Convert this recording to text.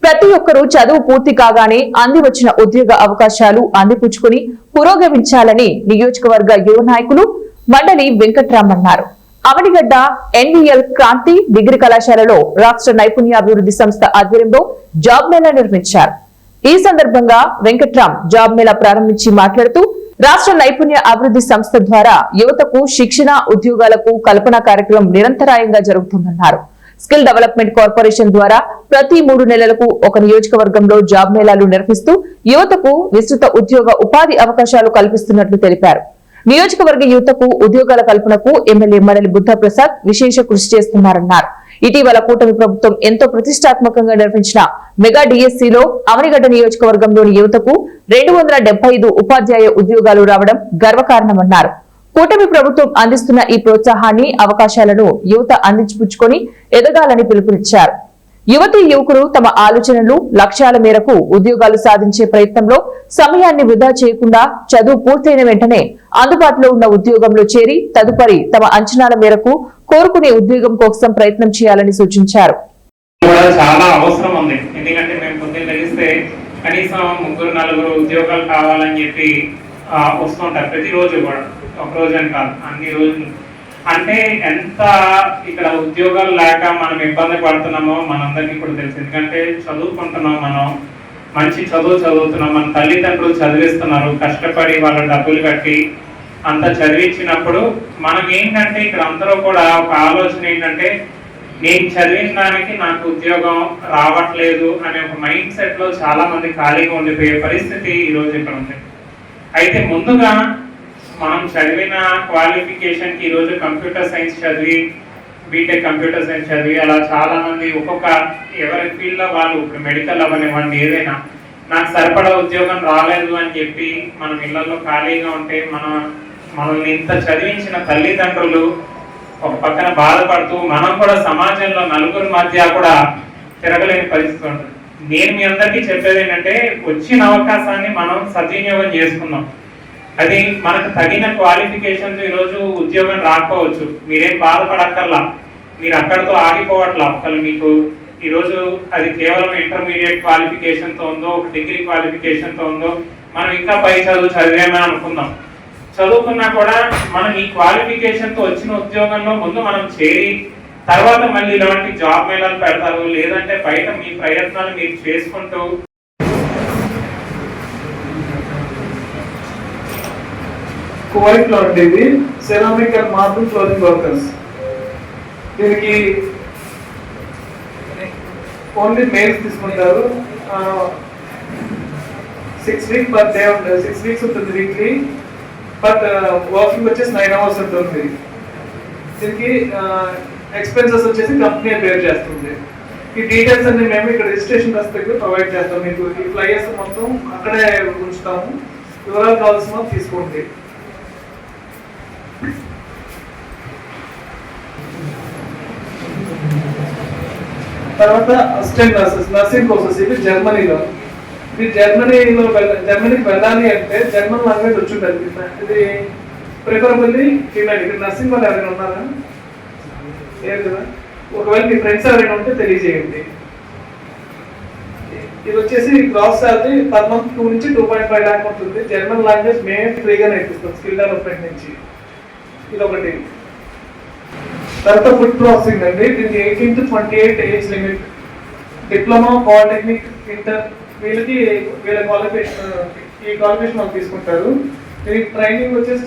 ప్రతి ఒక్కరూ చదువు పూర్తి కాగానే అంది వచ్చిన ఉద్యోగ అవకాశాలు అందిపుచ్చుకుని పురోగమించాలని నియోజకవర్గ యువ నాయకులు మండలి వెంకట్రామన్నారు. అవనిగడ్డ ఎన్వీఎల్ క్రాంతి డిగ్రీ కళాశాలలో రాష్ట్ర నైపుణ్యాభివృద్ధి సంస్థ ఆధ్వర్యంలో జాబ్ మేళా నిర్వహించారు. ఈ సందర్భంగా వెంకట్రామ్ జాబ్ మేళా ప్రారంభించి మాట్లాడుతూ రాష్ట్ర నైపుణ్య అభివృద్ధి సంస్థ ద్వారా యువతకు శిక్షణ ఉద్యోగాలకు కల్పన కార్యక్రమం నిరంతరాయంగా జరుగుతుందన్నారు. స్కిల్ డెవలప్మెంట్ కార్పొరేషన్ ద్వారా ప్రతి 3 నెలలకు ఒక నియోజకవర్గంలో జాబ్ మేళాలు నిర్వహిస్తూ యువతకు విస్తృత ఉద్యోగ ఉపాధి అవకాశాలు కల్పిస్తున్నట్లు తెలిపారు. నియోజకవర్గ యువతకు ఉద్యోగాల కల్పనకు ఎమ్మెల్యే మండలి బుద్ధప్రసాద్ విశేష కృషి చేస్తున్నారన్నారు. ఇటీవల కూటమి ప్రభుత్వం ఎంతో ప్రతిష్టాత్మకంగా నిర్వహించిన మెగా డిఎస్సీలో అవనిగడ్డ నియోజకవర్గంలోని యువతకు 275 ఉపాధ్యాయ ఉద్యోగాలు రావడం గర్వకారణమన్నారు. కూటమి ప్రభుత్వం అందిస్తున్న ఈ ప్రోత్సాహాన్ని అవకాశాలను యువత అందించిపుచ్చుకొని ఎదగాలని పిలుపునిచ్చారు. యువతీ యువకులు తమ ఆలోచనలు లక్ష్యాల మేరకు ఉద్యోగాలు సాధించే ప్రయత్నంలో సమయాన్ని వృధా చేయకుండా చదువు పూర్తయిన వెంటనే అందుబాటులో ఉన్న ఉద్యోగంలో చేరి తదుపరి తమ అంచనాల మేరకు కోరుకునే ఉద్యోగం కోసం ప్రయత్నం చేయాలని సూచించారు. చాలా అవసరం ఉంది. ఎందుకంటే మేము పొద్దున్న తెలిస్తే కనీసం 3-4 ఉద్యోగాలు కావాలని చెప్పి వస్తుంటారు ప్రతిరోజు కూడా, ఒక రోజు అని కాదు అన్ని రోజులు. అంటే ఎంత ఇక్కడ ఉద్యోగాలు లేక మనం ఇబ్బంది పడుతున్నామో మనందరికీ కూడా తెలుసు. ఎందుకంటే చదువుకుంటున్నాం, మనం మంచి చదువుతున్నాం, మన తల్లిదండ్రులు చదివిస్తున్నారు, కష్టపడి వాళ్ళ డబ్బులు కట్టి అంత చదివించినప్పుడు మనం ఏంటంటే ఇక్కడ అందరూ కూడా ఒక ఆలోచన ఏంటంటే నేను చదివిన దానికి నాకు ఉద్యోగం రావట్లేదు అనే ఒక మైండ్ సెట్ లో చాలా మంది ఖాళీగా ఉండిపోయే పరిస్థితి ఈరోజు ఇక్కడ ఉంది. అయితే ముందుగా మనం చదివిన క్వాలిఫికేషన్ కి ఈరోజు కంప్యూటర్ సైన్స్ చదివి, బీటెక్ కంప్యూటర్ సైన్స్ చదివి అలా చాలా మంది ఒక్కొక్క ఎవరి ఫీల్డ్ లో వాళ్ళు, ఇప్పుడు మెడికల్ అవనివ్వండి ఏదైనా, నాకు సరిపడా ఉద్యోగం రాలేదు అని చెప్పి మనం ఇళ్లలో ఖాళీగా ఉంటే మనల్ని ఇంత చదివించిన తల్లిదండ్రులు ఒక పక్కన బాధపడుతూ మనం కూడా సమాజంలో నలుగురి మధ్య కూడా తిరగలేని పరిస్థితి ఉంటుంది. నేను మీ అందరికీ చెప్పేది ఏంటంటే వచ్చిన అవకాశాన్ని మనం సద్వినియోగం చేసుకుందాం. అది మనకు తగిన క్వాలిఫికేషన్స్ ఈరోజు ఉద్యోగం రాకపోవచ్చు, మీరేం బాధపడక్కర్లా, మీరు అక్కడితో ఆగిపోవట్లా. ఒకళ్ళు మీకు ఈరోజు అది కేవలం ఇంటర్మీడియట్ క్వాలిఫికేషన్తో ఉందో, ఒక డిగ్రీ క్వాలిఫికేషన్తో ఉందో, మనం ఇంకా పై చదువు చదివేమని అనుకుందాం. చదువుకున్నా కూడా మనం ఈ క్వాలిఫికేషన్తో వచ్చిన ఉద్యోగంలో ముందు మనం చేరి తర్వాత మళ్ళీ ఇలాంటి జాబ్ మేళాలు పెడతారు, లేదంటే బయట మీ ప్రయత్నాలు మీరు చేసుకుంటూ కువైట్ లో ఉండేది ceramic and marble flooring workers. దీనికి ఓన్లీ మెయిల్స్ తీసుకుంటారు. 6 వీక్స్ పర్ డే ఉంటుంది, 6 వీక్స్ ఉంటుంది వీక్లీ. బట్ వర్కింగ్ వచ్చేసి 9 అవర్స్ ఉంటుంది. దీనికి ఎక్స్పెన్సెస్ వచ్చేసి కంపెనీ బేర్ చేస్తుంది. ఈ డీటెయిల్స్ అన్ని మేము ఇక్కడ రిజిస్ట్రేషన్ దగ్గర ప్రొవైడ్ చేస్తాం. మీకు ఈ ఫ్లైయర్స్ మొత్తం అక్కడే ఉంచుతాము. వివరాలు కావాల్సిన తీసుకోండి. తర్వాత అసిస్టెంట్ నర్సెస్, నర్సింగ్ కోర్సెస్. ఇది జర్మనీలో. ఇది జర్మనీకి వెళ్ళాలి అంటే జర్మన్ లాంగ్వేజ్ వచ్చి ఉంటుంది. ఇది ప్రిఫరబుల్లీ ఫీమేల్. ఇక్కడ నర్సింగ్ వాళ్ళు ఎవరైనా ఉన్నారా? లేదు కదా. ఒకవేళ మీ ఫ్రెండ్స్ ఎవరైనా ఉంటే తెలియజేయండి. ఇది వచ్చేసి గ్రాస్ శాలరీ పర్ మంత్ 2 నుంచి 2.5 లాక్ ఉంటుంది. జర్మన్ లాంగ్వేజ్ మేమే ఫ్రీగా నేర్పిస్తాం స్కిల్ డెవలప్మెంట్ నుంచి. ఇది ఒకటి. తర్వాత ఫుడ్ ప్రాసెసింగ్ అండి. దీనికి 18 to 28 age limit. Diploma, polytechnic, inter వీళ్ళ క్వాలిఫికేషన్, ఈ క్వాలిఫికేషన్ వాళ్ళు తీసుకుంటారు. దీనికి ట్రైనింగ్ వచ్చేసి